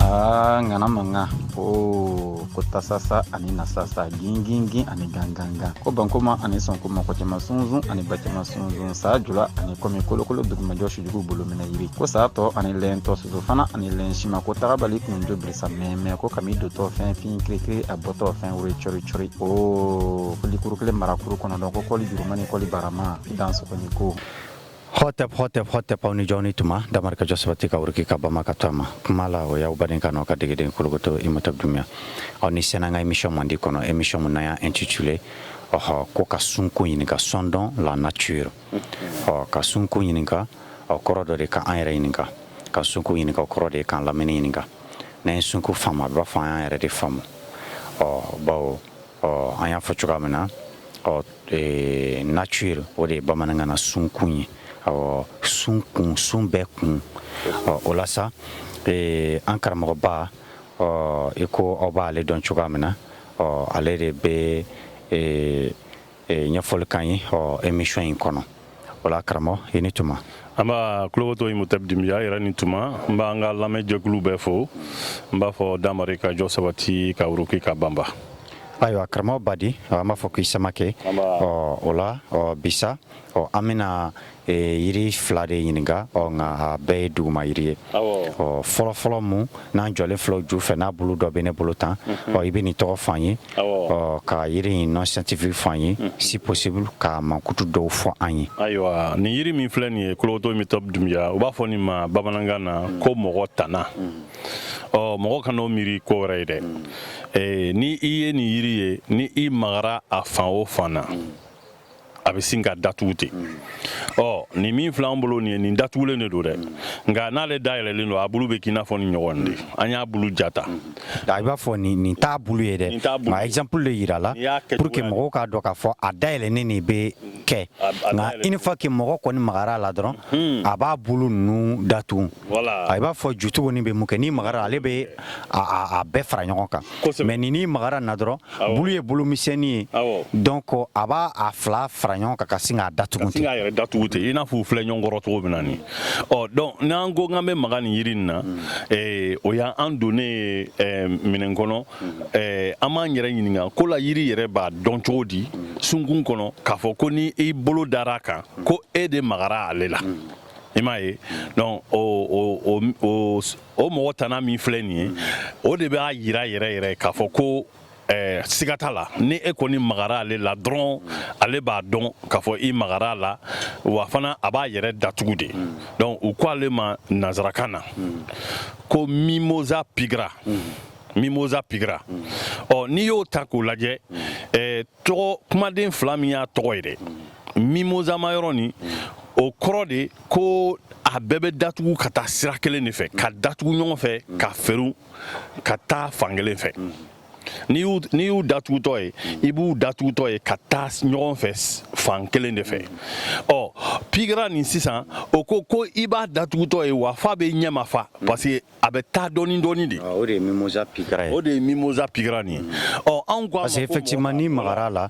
ngana manga kota sasa ani na sasa gingingi ani ganganga ko bankoma ani son kuma ko jama sunzun ani bacama sunzun sa jula ani komi kolokolo duguma joshi jugu bulu mina yiri ko sa to ani lento su fana ani len shima ko tarabali kun do brisa meme ko kami do to fin krikri aboto fin wuri chori ko likuru marakuru kono don ko koli jurumani koli barama danso ko ni ko hotep awni joni tuma damarka josbati ka urki ka bama katama kumala o ya ubaden kano ka degeden kulugoto imatab dumia awni senanga émission mandi kono émission munaya intitulé ko ka sunko yininga sondon la nature ka sunko yininga korodo de ka ayre yininga ka sunko yininga korode kan la meni yininga na sunko fama ba fa ayre de famo bawo anya fochugamena nature o de bamananga na sunkunyi sunkun sunbekun olasa an karamɔgɔba iko aw b'ale dɔn cogoya min na ale de bɛ ɲɛfɔli kan ye émission in kɔnɔ wala karamɔgɔ i ni tuma an b'a kulokoto Imhotep Doumbia yɛrɛ ni tuma n b'an ka lamɛnjɛkulu bɛɛ fo n b'a fɔ Damari ka jɔ sabati ka wuruki ka banba ayiwa karamɔgɔ badi an b'a fɔ k'i samakɛ o la bisa an bɛna yiri fila de ɲininka nka a bɛɛ ye duguma yiri ye fɔlɔfɔlɔ mun n'an jɔlen filɛ ju fɛ n'a bulu dɔ bɛ ne bolo tan i bɛ nin tɔgɔ fɔ an ye ka yiri in non scientifique fɔ an ye si possible ka mankutu dɔw fɔ an ye. ayiwa nin yiri min filɛ nin ye kulokoto Imhotep Doumbia u b'a fɔ nin ma bamanankan na ko mɔgɔ tana mɔgɔ kana o miiri ko wɛrɛ ye dɛ ni i ye nin yiri ye ni i magara a fan o fan na a bɛ sin ka datugu ten nin min filɛ an bolo nin ye nin datugulen de don dɛ nka n'ale dayɛlɛlen don a bulu bɛ k'i n'a fɔ ni ɲɔgɔn de an y'a bulu jata i b'a fɔ nin t'a bulu ye dɛ nka exemple de yira la pour que mɔgɔw k'a dɔn k'a fɔ a dayɛlɛnen de bɛ kɛ nka une fois que mɔgɔ kɔni magara a la dɔrɔn a b'a bulu ninnu datugu i b'a fɔ jutugu nin bɛ mun kɛ n'i magara ale bɛ a bɛɛ fara ɲɔgɔn kan mais n'i magara na dɔrɔn bulu ye bulu misɛnnin ye donc a b'a a fila fara ɲɔgɔn kan ka sin k'a datugu ten i n'a fɔ u filɛ ɲɔgɔn kɔrɔ cogo min na nin donc n'an ko k'an bɛ maga nin yiri nin na o y'an donnen minɛn kɔnɔ an b'an yɛrɛ ɲininka ko la yiri yɛrɛ b'a dɔn cogo di sunkun kɔnɔ k'a fɔ ko ni i bolo dar'a kan ko e de magara ale la i m'a ye donc o mɔgɔ tana min filɛ nin ye o de b'a yira yɛrɛ k'a fɔ ko siga t'a la ni e kɔni magara ale la dɔrɔn ale b'a dɔn k'a fɔ i magara la wa fana a b'a yɛrɛ datugu de donc u ko ale ma nanzarakan na ko mimosa pigra n'i y'o ta k'o lajɛ tɔgɔ kumaden fila min y'a tɔgɔ ye dɛ mimosa ma yɔrɔ nin o kɔrɔ de ko a bɛɛ bɛ datugu ka taa sira kelen de fɛ ka datugu ɲɔgɔn fɛ ka feru ka taa fan kelen fɛ n'i y'u datugutɔ ye i b'u datugutɔ ye ka taa ɲɔgɔn fɛ fan kelen de fɛ pigira nin sisan o ko i b'a datugutɔ ye wa f'a bɛ ɲɛma fa parce que a bɛ taa dɔɔni dɔɔni de o de ye mimosa pigira ye o de ye mimosa pigira nin ye anw ko parce que effectivement ni magara la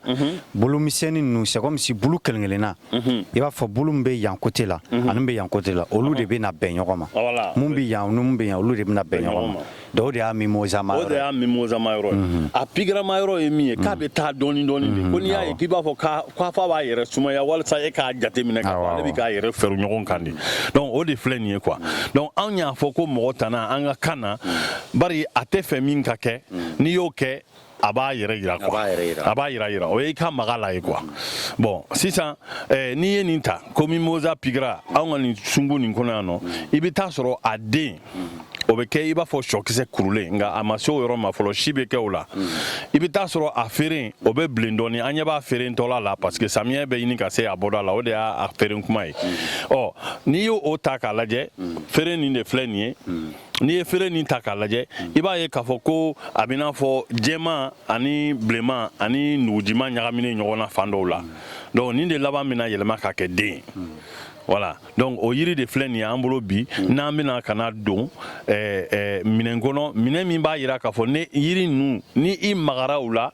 bulu misɛnnin ninnu c'est comme si bulu kelen-kelenna i b'a fɔ bulu min bɛ yan côté la ani min bɛ yan côté la olu de bɛ na bɛn ɲɔgɔn ma mun bɛ yan ni mun bɛ yan olu de bɛ na bɛn ɲɔgɔn ma donc o de y'a mimosa ma yɔrɔ ye a pigira ma yɔrɔ ye min ye k'a bɛ taa dɔɔni dɔɔni de ko n'i y'a ye k'i b'a fɔ k'a fɔ a b'a yɛrɛ sumaya walasa e k'a jateminɛ k'a fɔ ale bɛ k'a yɛrɛ fɛrɛ ɲɔgɔn kan de donc o de filɛ nin ye quoi donc anw y'a fɔ ko mɔgɔ tana an ka kan na bari a tɛ fɛ min ka kɛ n'i y'o kɛ a b'a yɛrɛ yira quoi a b'a yira o ye i ka maga la ye quoi bon sisan n'i ye nin ta ko mimosa pigira anw ka nin sungu nin kɔnɔ yan nɔ i bɛ taa sɔrɔ a den o bɛ kɛ i b'a fɔ sɔkisɛ kurulen nka a ma se o yɔrɔ ma fɔlɔ si bɛ kɛ o la i bɛ taa sɔrɔ a feeren o bɛ bilen dɔɔni an ɲɛ b'a feeren tɔla la parce que samiyɛ bɛ ɲini ka se a bɔda la o de y'a feeren kuma ye n'i y'o ta k'a lajɛ feeren nin de filɛ nin ye n'i ye feere nin ta k'a lajɛ i b'a ye k'a fɔ ko a bɛ n'a fɔ jɛman ani bilenman ani nugujima ɲagaminen ɲɔgɔn na fan dɔw la donc nin de laban bɛna yɛlɛma ka kɛ den voilà donc o yiri de filɛ nin ye an bolo bi n'an bɛna ka na don minɛn kɔnɔ minɛn min b'a jira k'a fɔ ne yiri ninnu ni i magara u la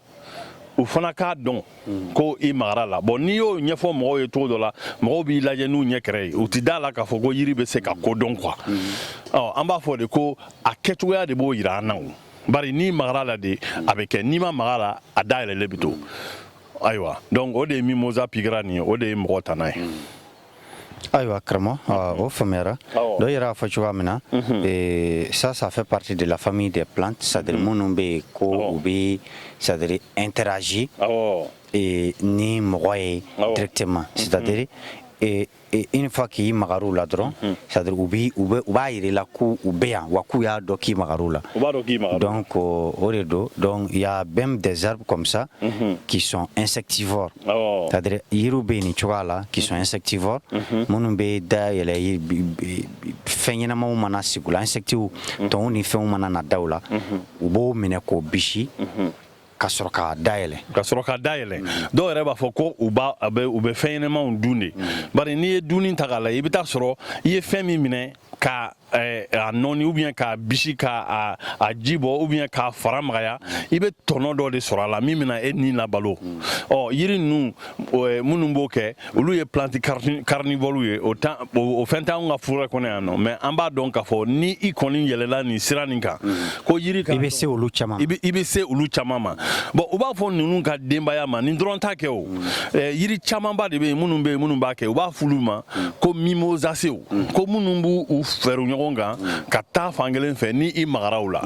u fana k'a dɔn ko i magara la bon n'i y'o ɲɛfɔ mɔgɔw ye cogo dɔ la mɔgɔw b'i lajɛ n'u ɲɛ kɛrɛ ye u ti da la k'a fɔ ko yiri bɛ se ka ko dɔn quoi an b'a fɔ de ko a kɛcogoya de b'o yira an na bari n'i magara la de a bɛ kɛ n'i ma magara a dayɛlɛlen bɛ to ayiwa donc o de ye mimosa pigira nin ye o de ye mɔgɔ tana ye Aïwa, Kramo, au Famera. D'ailleurs, à Fachoamina, ça fait partie de la famille des plantes. C'est-à-dire, mon c'est-à-dire interagir et ni mourir directement. C'est-à-dire, et une fois qu'il y a magarou là dedans, c'est-à-dire il la cou ou bien wakou ya doki magarou là. Donc donc il y a même des arbres comme ça qui sont insectivores. C'est-à-dire yirube ni chouala qui sont insectivores. Monumbe da yele fenyena ma mana sigula insective ton ni fe mana na daula. Ubo meneko bishi. Ka sɔrɔ k'a dayɛlɛ dɔw yɛrɛ b'a fɔ ko u bɛ fɛn ɲɛnɛmanw dun de bari n'i ye dunni ta k'a lajɛ i bɛ taa sɔrɔ i ye fɛn min minɛ ka a nɔni ou bien k'a bisi ka a ji bɔ ou bien k'a fara magaya i bɛ tɔnɔ dɔ de sɔrɔ a la min bɛna e ni labalo yiri ninnu minnu b'o kɛ olu ye plante carnivore ye o fɛn t'anw ka fura kɔnɔ yan nɔ mais an b'a dɔn k'a fɔ ni i kɔni yɛlɛla nin sira nin kan ko yiri kan i bɛ se olu caman ma bon u b'a fɔ ninnu ka denbaya ma nin dɔrɔn t'a kɛ o yiri camanba de bɛ yen minnu b'a kɛ u b'a f'ulu ma ko mimosasew ko minnu b'u fɛrɛ ɲɔgɔn kan ka taa fan kelen fɛ ni i magaraw la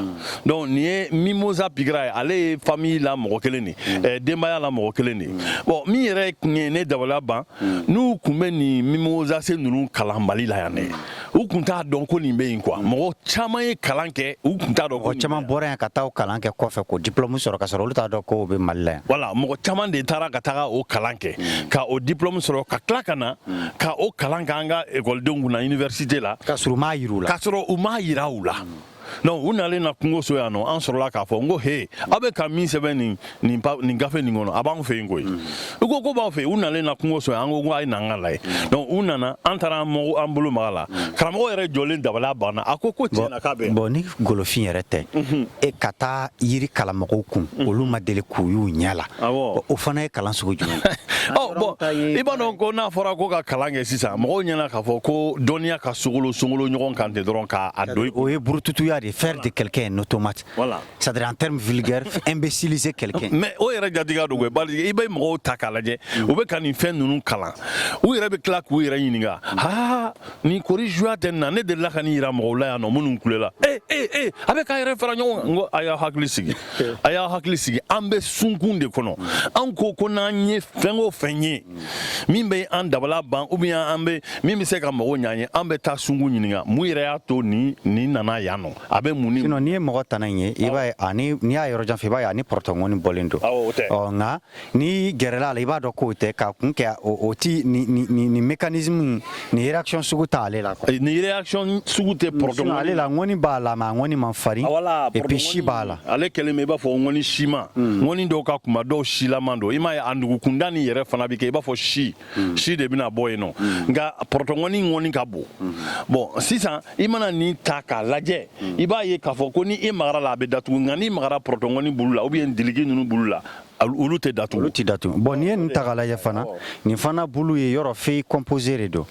donc nin ye mimosa pigira ye ale ye famille la mɔgɔ kelen de denbaya la mɔgɔ kelen de bon min yɛrɛ kun ye ne dabaliya ban n'u kun bɛ nin mimosase ninnu kalan Mali la yan dɛ u kun t'a dɔn ko nin bɛ yen quoi mɔgɔ caman ye kalan kɛ u kun t'a dɔn ko caman bɔra yan ka taa kalan kɛ kɔfɛ ko diplôme sɔrɔ ka sɔrɔ olu t'a dɔn ko o bɛ Mali la yan voilà mɔgɔ caman de taara ka taga o kalan kɛ ka o diplôme sɔrɔ ka tila ka na ka o kalan kɛ an ka ekɔlidenw kunna université la ka sɔrɔ u m'a yir'u la k'a sɔrɔ u m'a yira u la donc u nalen na kungo so yan nɔ an sɔrɔla k'a fɔ n ko he aw bɛ ka min sɛbɛn nin gafe nin kɔnɔ a b'an fɛ yen koyi u ko b'aw fɛ yen u nalen na kungo so yan an ko a ye na an ka lajɛ donc u nana an taara an bolo maga la karamɔgɔ yɛrɛ jɔlen dabaliya banna a ko tiɲɛna k'a bɛ bon ni golofin yɛrɛ tɛ e ka taa yiri kalanmɔgɔw kun olu ma deli k'u y'u ɲɛ la o fana ye kalan sugu jumɛn bon i b'a dɔn ko n'a fɔra ko ka kalan kɛ sisan mɔgɔw ɲɛna k'a fɔ ko dɔnniya ka sogolo ɲɔgɔn kan ten dɔrɔn k'a don o ye burututuya de faire de quelqu'un un automate c'est-à-dire en termes vulgaires imbéciliser quelqu'un mais o yɛrɛ jatigiya don koyi bari i bɛ mɔgɔw ta k'a lajɛ u bɛ ka nin fɛn ninnu kalan u yɛrɛ bɛ tila k'u yɛrɛ ɲininka nin kori juya tɛ nin na ne delila ka nin yira mɔgɔw la yan nɔ minnu kulela a bɛ k'a yɛrɛ fara ɲɔgɔn kan n ko a y'a hakili sigi an bɛ sunkun de kɔnɔ an ko n'an ye fɛn o fɛn ye min bɛ an dabala ban ou bien min bɛ se ka mɔgɔw ɲɛ ye an bɛ taa sunkun ɲininka mun yɛrɛ y'a to nin nana yan nɔ a bɛ mun sinon n'i ye mɔgɔ tana in ye i b'a ye n'i y'a yɔrɔ jan fɛ i b'a ye ani pɔrɔtɔngɔni bɔlen don nka n'i gɛrɛla la i b'a dɔn k'o tɛ k'a kun kɛ o ti ni mécanisme ni réaction sugu t'ale la ni réaction sugu tɛ pɔrɔtɔngɔni ale la ŋɔni b'a la mais a ŋɔni man farin et puis si b'a la ale kɛlen bɛ i b'a fɔ ŋɔni siman ŋɔni dɔw ka kunba dɔw silaman don i m'a ye a nugukunda nin yɛrɛ fana bɛ kɛ i b'a fɔ si de bɛna bɔ yen nɔ nka pɔrɔtɔngɔni ŋɔni ka bon bon sisan i mana nin ta k'a lajɛ i b'a ye k'a fɔ ko ni i magara la a bɛ datugu nka n'i magara pɔrɔtɔngɔni bulu la ou bien diliki ninnu bulu la olu tɛ datugu bon n'i ye nin ta k'a lajɛ fana nin fana bulu ye yɔrɔ feuille composée de don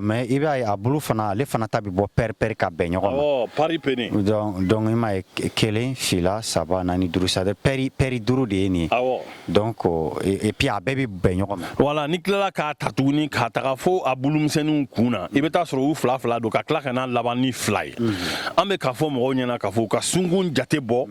mais i b'a ye a bulu fana ale fana ta bɛ bɔ pɛri ka bɛn ɲɔgɔn ma pari peni donc i m'a ye 1 2 3 4 5 c'est à dire pɛri 5 de ye nin ye donc et puis a bɛɛ bɛ bɛn ɲɔgɔn ma voilà ni tilala k'a ta tuguni k'a taga fo a bulumisɛnninw kun na i bɛ taa sɔrɔ u fila don ka tila ka na laban ni 2 ye an bɛ k'a fɔ mɔgɔw ɲɛna k'a fɔ u ka sunkun jate bɔ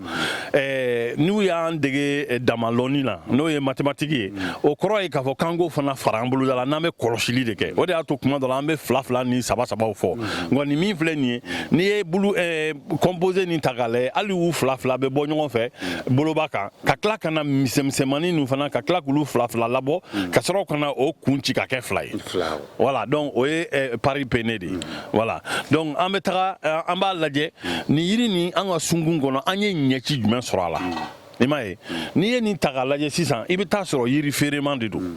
n'u y'an dege damalɔ n'o ye mathématique ye o kɔrɔ ye k'a fɔ k'an k'o fana fara an boloda la n'an bɛ kɔlɔsili de kɛ o de y'a to kuma dɔ la an bɛ 2 ni 3 fɔ nka nin min filɛ nin ye n'i ye bulu composé nin ta k'a lajɛ hali u 2 bɛ bɔ ɲɔgɔn fɛ boloba kan ka tila ka na misɛnmisɛnmanin ninnu fana ka tila k'olu 2 labɔ ka sɔrɔ ka na o kun ci ka kɛ 2 ye voilà donc o ye pari pene de ye voilà donc an bɛ taga an b'a lajɛ nin yiri nin an ka sunkun kɔnɔ an ye ɲɛci jumɛn sɔrɔ a la i m'a ye n'i ye nin ta k'a lajɛ sisan i bɛ taa sɔrɔ yiri feereman de don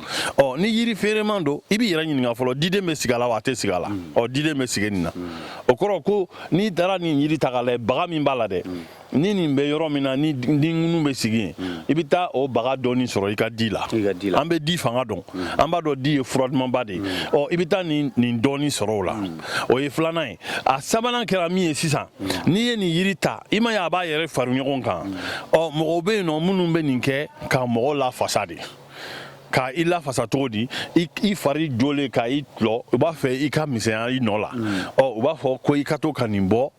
ni yiri feereman don i b'i yɛrɛ ɲininka fɔlɔ diden bɛ sigi a la wa a tɛ sigi a la diden bɛ sigi nin na o kɔrɔ ko n'i taara nin yiri ta k'a lajɛ baga min b'a la dɛ ni nin bɛ yɔrɔ min na ni ŋunu bɛ sigi i bɛ taa o baga dɔɔni sɔrɔ i ka di la an bɛ di fanga dɔn an b'a dɔn di ye fura dumanba de ye i bɛ taa nin dɔɔni sɔrɔ o la o ye filanan ye a sabanan kɛra min ye sisan n'i ye nin yiri ta i ma ye a b'a yɛrɛ fari ɲɔgɔn kan mɔgɔw bɛ yen nɔ minnu bɛ nin kɛ ka mɔgɔw lafasa de ka i lafasa cogo di i fari jolen ka i tulɔ u b'a fɛ i ka misɛnya i nɔ la u b'a fɔ ko i ka to ka nin bɔ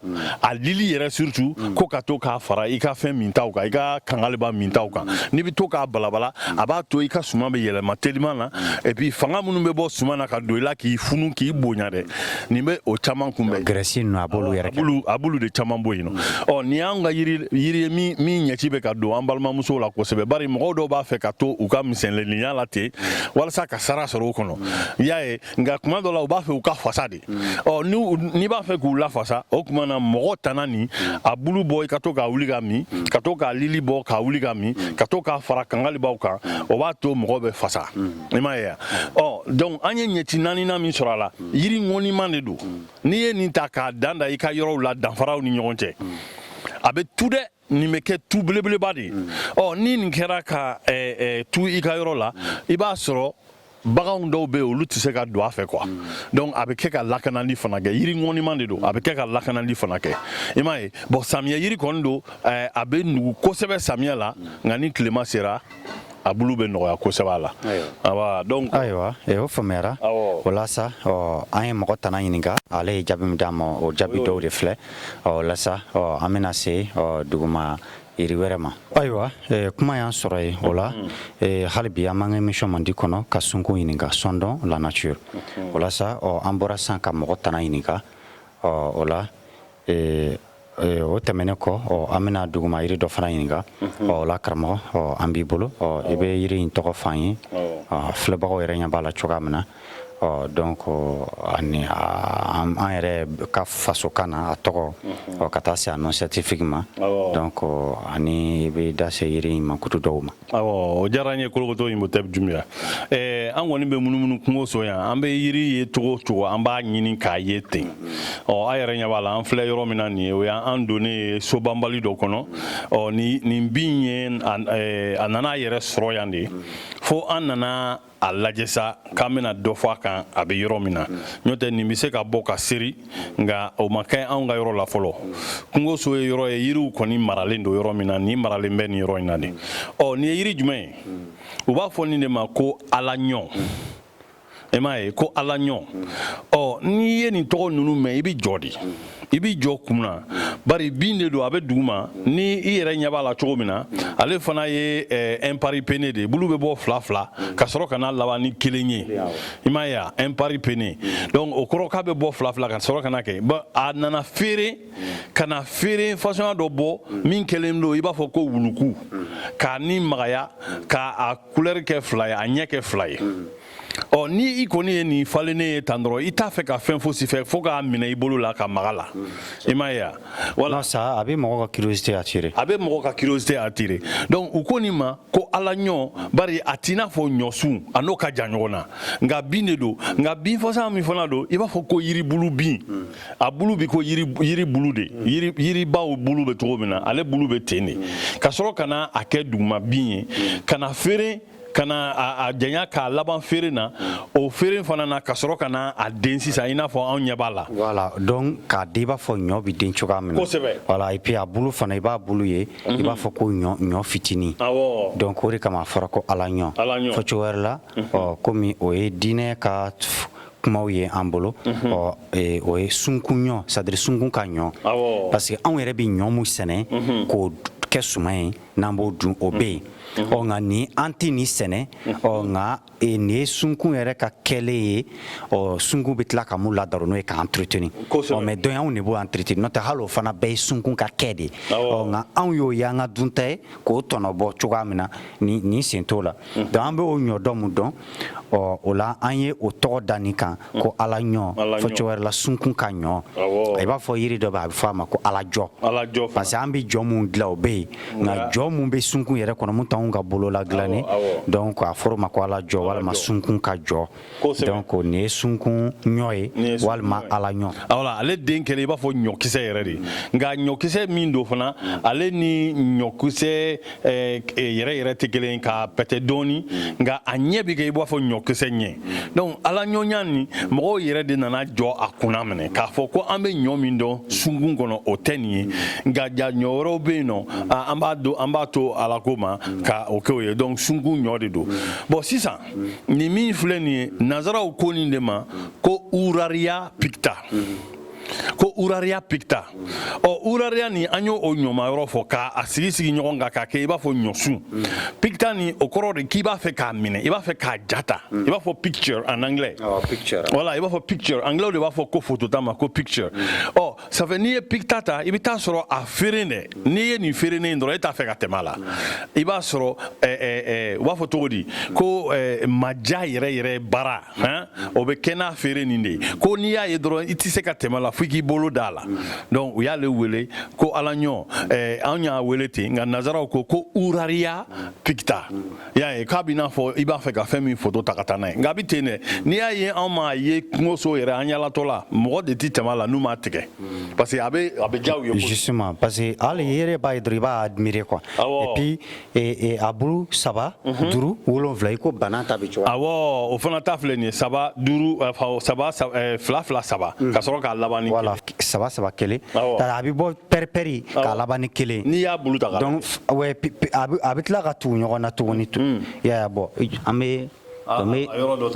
a lili yɛrɛ surtout ko ka to k'a fara i ka fɛn mintaw kan i ka kangaliba mintaw kan n'i bɛ to k'a balabala a b'a to i ka suma bɛ yɛlɛma teliman na et puis fanga minnu bɛ bɔ suma na ka don i la k'i funu k'i bonya dɛ nin bɛ o caman kunbɛn graisse ninnu a b'olu yɛrɛ kɛ a b'olu de caman bɔ yen nɔ nin y'an ka yiri ye min ɲɛci bɛ ka don an balimamusow la kosɛbɛ bari mɔgɔw dɔw b'a fɛ ka to u ka misɛnleniya la ten walasa ka sara sɔrɔ o kɔnɔ i y'a ye nka kuma dɔ la u b'a fɛ u ka fasa de n'i b'a fɛ k'u lafasa o tuma na mɔgɔ tana nin a bulu bɔ i ka to k'a wuli ka min ka to k'a lili bɔ k'a wuli ka min ka to k'a fara kangalibaw kan o b'a to mɔgɔ bɛ fasa i m'a ye yan donc an ye ɲɛci naaninan min sɔrɔ a la yiri ŋɔniman de don n'i ye nin ta k'a dan da i ka yɔrɔw la danfaraw ni ɲɔgɔn cɛ a bɛ tu dɛ nin bɛ kɛ tu belebeleba de ye ni nin kɛra ka tu i ka yɔrɔ la i b'a sɔrɔ baganw dɔw bɛ yen olu tɛ se ka don a fɛ quoi donc a bɛ kɛ ka lakanali fana kɛ yiri ŋɔniman de don a bɛ kɛ ka lakanali fana kɛ i m'a ye bon samiyɛ yiri kɔni don a bɛ nugu kosɛbɛ samiyɛ la nka ni tilema sera a bulu bɛ nɔgɔya kosɛbɛ a la donc ayiwa o faamuyara o la sa an ye mɔgɔ tana ɲininka ale ye jaabi min d'a ma o jaabi dɔw de filɛ o la sa an bɛna se duguma yiri wɛrɛ ma ayiwa kuma y'an sɔrɔ yen o la hali bi an b'an ka émission mandi kɔnɔ ka sunko ɲininka sondon la nature o la sa an bɔra sisan ka mɔgɔ tana ɲininka o la o tɛmɛnen kɔ an bɛna duguma yiri dɔ fana ɲininka o la karamɔgɔ an b'i bolo i bɛ yiri in tɔgɔ f'an ye filɛbagaw yɛrɛ ɲɛ b'a la cogoya min na donc ani an yɛrɛ ka fasokan na a tɔgɔ ka taa se a non scientifique ma donc ani i bɛ da se yiri in ma kutu dɔw ma o diyara n ye kolokoto Imhotep Dunbiya an kɔni bɛ munumunu kungo so yan an bɛ yiri ye cogo o cogo an b'a ɲini k'a ye ten a yɛrɛ ɲɛ b'a la an filɛ yɔrɔ min na nin ye o y'an donnen sobanbali dɔ kɔnɔ nin bin ye a nana a yɛrɛ sɔrɔ yan de fo an nana a lajɛ sa k'an bɛna dɔ fɔ a kan a bɛ yɔrɔ min na n'o tɛ nin bɛ se ka bɔ ka seri nka o ma kɛ anw ka yɔrɔ la fɔlɔ kungoso ye yɔrɔ ye yiriw kɔni maralen don yɔrɔ min na nin maralen bɛ nin yɔrɔ in na de nin ye yiri jumɛn ye u b'a fɔ nin de ma ko alaɲɔ i m'a ye ko alaɲɔ n'i ye nin tɔgɔ ninnu mɛn i bɛ jɔ de i b'i jɔ kun na bari bin de don a bɛ duguma ni i yɛrɛ ɲɛ b'a la cogo min na ale fana ye impari pene de bulu bɛ bɔ fila fila ka sɔrɔ ka na laban ni kelen ye i m'a ye impari pene donc o kɔrɔ k'a bɛ bɔ fila fila ka sɔrɔ ka na kɛ a nana feere ka na feere fasɔnya dɔ bɔ min kɛlen don i b'a fɔ ko wuluku k'a ni magaya k'a couleur kɛ fila ye a ɲɛ kɛ fila ye ni i kɔni ye nin falennen ye tan dɔrɔn i t'a fɛ ka fɛn fosi fɛ fo k'a minɛ i bolo la ka maga la i m'a ye wala sa a bɛ mɔgɔ ka curiosité attirer a bɛ mɔgɔ ka curiosité attirer donc u ko nin ma ko alaɲɔ bari a t'i n'a fɔ ɲɔsun a n'o ka jan ɲɔgɔn na nka bin de don nka bin fasa min fana don i b'a fɔ ko yiribulu bin a bulu bi ko yiri bulu de yiribaw bulu bɛ cogo min na ale bulu bɛ ten de ka sɔrɔ ka na a kɛ duguma bin ye ka na feere ka na a janya k'a laban feere na o feere fana na ka sɔrɔ ka na a den sisan i n'a fɔ anw ɲɛ b'a la voilà donc k'a den i b'a fɔ ɲɔ bɛ den cogoya min na kosɛbɛ voilà et puis a bulu fana i b'a bulu ye i b'a fɔ ko ɲɔ fitinin donc o de kama a fɔra ko alaɲɔ fɔ cogo wɛrɛ la komi o ye diinɛ ka kumaw ye an bolo o ye sunkunɲɔ c'est à dire sunkun ka ɲɔ parce que anw yɛrɛ bɛ ɲɔ mun sɛnɛ k'o kɛ suman ye n'an b'o dun o bɛ yen nka ni an tɛ nin sɛnɛ nka nin ye sunkun yɛrɛ ka kɛlen ye sunkun bɛ tila ka mun ladaro n'o ye ka entretenir mais donc anw de b'o entretenir n'o tɛ hali o fana bɛɛ ye sunkun ka kɛ de nka anw y'o ye an ka dunta ye k'o tɔnɔbɔ cogoya min na nin sen t'o la donc an bɛ o ɲɔdɔn mun dɔn o la an ye o tɔgɔ da nin kan ko alaɲɔ fɔ cogo wɛrɛ la sunkun ka ɲɔ i b'a fɔ yiri dɔ bɛ a bɛ fɔ a ma ko alajɔ parce que an bɛ jɔ mun dilan o bɛ yen nka jɔ mun bɛ sunkun yɛrɛ kɔnɔ mun fantanw ka bolo la dilannen donc a fɔra o ma ko ala jɔ walima sunkun ka jɔ donc nin ye sunkun ɲɔ ye walima ala ɲɔ awɔ ale den kɛlen I b'a fɔ ɲɔkisɛ yɛrɛ de nka ɲɔkisɛ min don fana ale ni ɲɔkisɛ yɛrɛ yɛrɛ tɛ kelen ka pɛtɛ dɔɔni nka a ɲɛ bɛ kɛ I b'a fɔ ɲɔkisɛ ɲɛ donc ala ɲɔɲa nin mɔgɔw yɛrɛ de nana jɔ a kunna minɛ k'a fɔ ko an bɛ ɲɔ min dɔn sunkun kɔnɔ o tɛ nin ye nka ja ɲɔ wɛrɛw bɛ yen nɔ an b'a to ala ko ma ka o kɛ o ye donc sunkun ɲɔ de don bon sisan nin min filɛ nin ye nazaraw ko nin de ma ko uraria picta ko uraria picta uraria ni an y'o ɲɔma yɔrɔ fɔ k'a sigi ɲɔgɔn kan k'a kɛ I b'a fɔ ɲɔsun picta ni o kɔrɔ de k'i b'a fɛ k'a minɛ I b'a fɛ k'a jata I b'a fɔ picture en anglais voilà I b'a fɔ picture anglais de b'a fɔ ko photo ta ma ko picture ça fait n'i ye picta ta I bɛ taa sɔrɔ a feeren dɛ n'i ye nin feerennen dɔrɔn e t'a fɛ ka tɛmɛ a la I b'a sɔrɔ u b'a fɔ cogo di ko maja yɛrɛ bara o bɛ kɛ n'a feere nin de ye ko n'i y'a ye dɔrɔn I tɛ se ka tɛmɛ a la fo I k'i bolo d'a la donc u y'ale wele ko ala ɲɔ an y'a wele ten nka nazaraw ko uraria picta y'a ye k'a b'i n'a fɔ I b'a fɛ ka fɛn min photo ta ka taa n'a ye nka a bɛ ten dɛ n'i y'a ye anw m'a ye kungoso yɛrɛ an yalatɔ la mɔgɔ de tɛ tɛmɛ a la n'u m'a tigɛ parce que a bɛ diya u ye justement parce que hali I yɛrɛ b'a ye dɔrɔn I b'a admirer quoi et puis a bulu 3 5 7 I ko bana ta bɛ cogo awɔ o fana ta filɛ nin ye 7 5 2 3 ka sɔrɔ k'a laban ni voilà 3 3 1 a bɛ bɔ pɛripɛri k'a laban ni 1 n'i y'a bulu ta ka donc ouais a bɛ tila ka tugu ɲɔgɔn na tuguni y'a bɔ an bɛ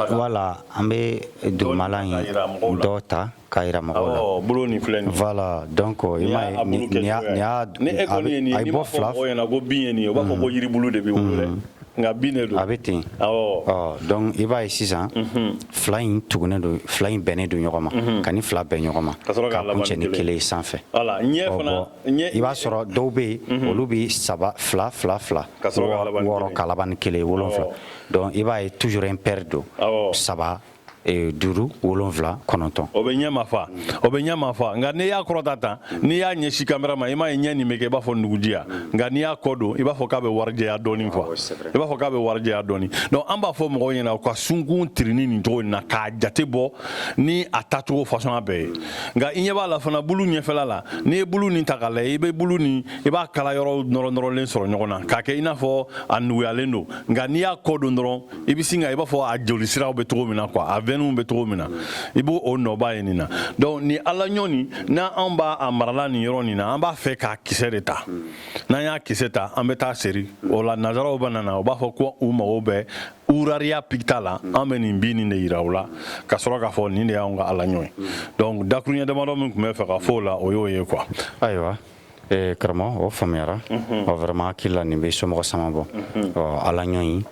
voilà an bɛ dugumala in dɔ ta k'a yira mɔgɔw la bulu nin filɛ nin voilà donc I m'a ye nin y'a ni e kɔni ye nin ye n'i m'a fɔ mɔgɔw ɲɛna ko bin ye nin ye o b'a fɔ ko yiribulu de bɛ wolo dɛ nka bin de don a bɛ ten donc I b'a ye sisan fila in tugunen don fila in bɛnnen don ɲɔgɔn ma ka ni fila bɛn ɲɔgɔn ma k'a kuncɛ ni 1 ye sanfɛ I b'a sɔrɔ dɔw bɛ yen olu bɛ 3 2 2 2 6 k'a laban ni 1 ye 7 donc I b'a ye toujours impair don 3 5 7 9 o bɛ ɲɛ ma fa nka n'i y'a kɔrɔta tan n'i y'a ɲɛsin kamera ma I m'a ye ɲɛ nin bɛ kɛ I b'a fɔ nugujiya nka n'i y'a kɔ don I b'a fɔ k'a bɛ warijɛya dɔɔni quoi I b'a fɔ k'a bɛ warijɛya dɔɔni donc an b'a fɔ mɔgɔw ɲɛna u ka sunkun tirini nin cogo in na k'a jate bɔ ni a tacogo façon bɛɛ ye nka I ɲɛ b'a la fana bulu ɲɛfɛla la n'i ye bulu nin ta k'a lajɛ I bɛ bulu nin I b'a kala yɔrɔ nɔrɔnɔrɔlen sɔrɔ ɲɔgɔn na k'a kɛ I n'a fɔ a nuguyalen don nka n'i y'a kɔ don dɔrɔn I bɛ sin ka I b'a fɔ a joli siraw bɛ cogo min na quoi a veninw bɛ cogo min na I b'o nɔba ye nin na donc ni ala ɲɔ nin n'an b'a marala nin yɔrɔ nin na an b'a fɛ k'a kisɛ de ta n'an y'a kisɛ ta an bɛ taa seri o la nazaraw bɛ nana u b'a fɔ ko u mago bɛ uraria picta la an bɛ nin bin nin de yira u la ka sɔrɔ k'a fɔ nin de y'anw ka ala ɲɔ ye donc dakuruɲɛ damadɔ min tun bɛ fɛ ka fɔ o la o y'o ye quoi ayiwa karamɔgɔ o faamuyara vraiment hakili la nin bɛ somɔgɔ sama bɔ ala ɲɔ in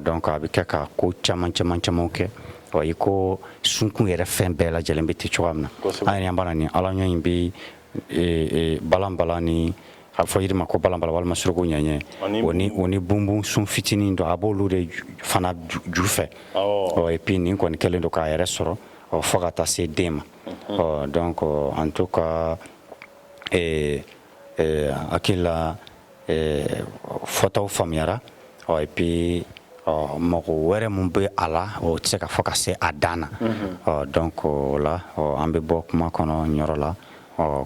donc a bɛ kɛ ka ko caman kɛ I ko sunkun yɛrɛ fɛn bɛɛ lajɛlen bɛ ten cogoya min na an yɛrɛ b'a la nin ala ɲɔ in bɛ balan ni a fɔ yiri ma ko balan walima suroko ɲɛɲɛ o ni bunbun sun fitinin dɔ a b'olu de fana ju fɛ et puis nin kɔni kɛlen don k'a yɛrɛ sɔrɔ fo ka taa se den ma donc en tout cas hakili la fɔtaw faamuyara et puis mɔgɔ wɛrɛ mun bɛ a la o tɛ se ka fɔ ka se a dan na donc o la an bɛ bɔ kuma kɔnɔ nin yɔrɔ la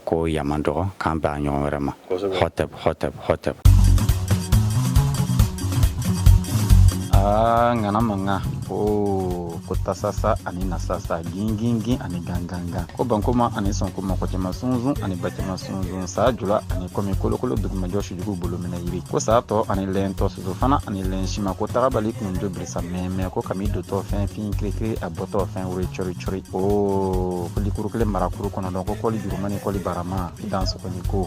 ko yaman dɔgɔ k'an bɛn a ɲɔgɔn wɛrɛ ma hɔtɛp ngana manga ko tasasa ani nasasa gingingi ani ganganga ko bankoma ani sonkoma ko jama sunzun ani bacama sunzun sa jula ani komi kolokolo duguma joshi jugu bolo mina yiri ko sa to ani lento suzu fana ani len shima ko tarabali kun do brisa meme ko kami do to fin krikri aboto fin wuri chori o ko likuru kle marakuru kono don ko koli jurumani koli barama dans ko ni ko